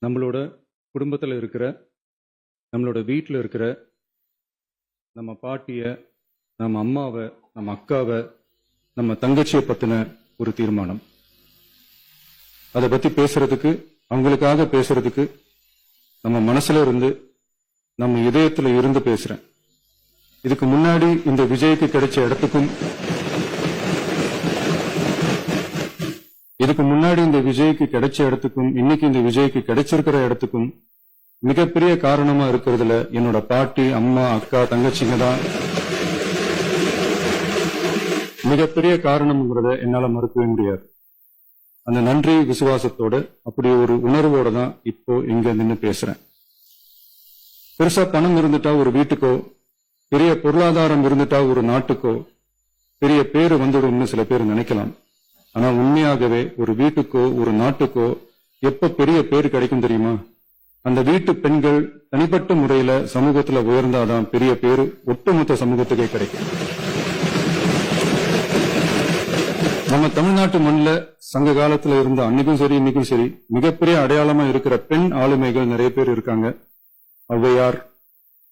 நம்மளோட குடும்பத்தில் இருக்கிற நம்மளோட வீட்டில் இருக்கிற நம்ம பாட்டியை, நம்ம அம்மாவை, நம்ம அக்காவை, நம்ம தங்கச்சியை பற்றின ஒரு தீர்மானம். அதை பற்றி பேசுறதுக்கு, அவங்களுக்காக பேசுறதுக்கு நம்ம மனசுல இருந்து, நம்ம இதயத்துல இருந்து பேசுறேன். இதுக்கு முன்னாடி இந்த விஜய்க்கு கிடைச்ச இடத்துக்கும், இன்னைக்கு இந்த விஜய்க்கு கிடைச்சிருக்கிற இடத்துக்கும் மிகப்பெரிய காரணமா இருக்கிறதுல என்னோட பாட்டி, அம்மா, அக்கா, தங்கச்சிங்க தான் மிகப்பெரிய காரணம்ங்கிறத என்னால மறுக்கவே முடியாது. அந்த நன்றி விசுவாசத்தோட, அப்படி ஒரு உணர்வோட தான் இப்போ இங்க நின்று பேசுறேன். பெருசா பணம் இருந்துட்டா ஒரு வீட்டுக்கோ, பெரிய பொருளாதாரம் இருந்துட்டா ஒரு நாட்டுக்கோ பெரிய பேரு வந்துடும்னு சில பேர் நினைக்கலாம். ஆனா உண்மையாகவே ஒரு வீட்டுக்கோ ஒரு நாட்டுக்கோ எப்ப பெரிய பேர் கிடைக்கும் தெரியுமா? அந்த வீட்டு பெண்கள் தனிப்பட்ட முறையில சமூகத்துல உயர்ந்தாதான் பெரிய பேரு ஒட்டுமொத்த சமூகத்துக்கே கிடைக்கும். நம்ம தமிழ்நாட்டு மண்ணில் சங்க காலத்துல இருந்த அன்னைக்கும் சரி இன்னைக்கும் சரி மிகப்பெரிய அடையாளமா இருக்கிற பெண் ஆளுமைகள் நிறைய பேர் இருக்காங்க. ஔவையார்,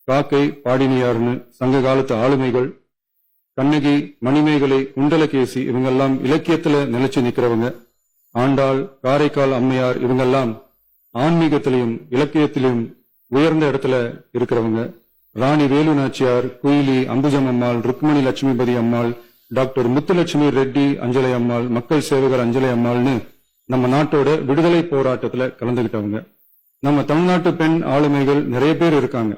காக்கை, பாடினியார்னு சங்க காலத்து ஆளுமைகள், கண்ணகி, மணிமேகலை, குண்டலகேசி இவங்கெல்லாம் இலக்கியத்துல நிலைச்சு நிக்கிறவங்க. ஆண்டாள், காரைக்கால் அம்மையார் இவங்கெல்லாம் ஆன்மீகத்திலையும் இலக்கியத்திலையும் உயர்ந்த இடத்துல இருக்கிறவங்க. ராணி வேலு நாச்சியார், குயிலி, அம்புஜம் அம்மாள், ருக்மணி லட்சுமிபதி அம்மாள், டாக்டர் முத்துலட்சுமி ரெட்டி அஞ்சலை அம்மாள், மக்கள் சேவகர் அஞ்சலை அம்மாள்னு நம்ம நாட்டோட விடுதலை போராட்டத்துல கலந்துகிட்டவங்க. நம்ம தமிழ்நாட்டு பெண் ஆளுமைகள் நிறைய பேர் இருக்காங்க.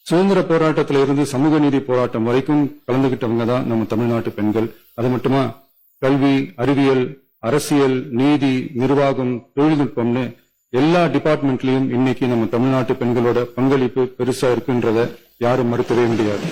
சுதந்திர போராட்டத்தில இருந்து சமூக நீதி போராட்டம் வரைக்கும் கலந்துகிட்டவங்க தான் நம்ம தமிழ்நாட்டு பெண்கள். அது மட்டுமா, கல்வி, அறிவியல், அரசியல், நீதி, நிர்வாகம், தொழில்நுட்பம்னு எல்லா டிபார்ட்மெண்ட்லயும் இன்னைக்கு நம்ம தமிழ்நாட்டு பெண்களோட பங்களிப்பு பெருசா இருக்குன்றத யாரும் மறுக்கவே முடியாது.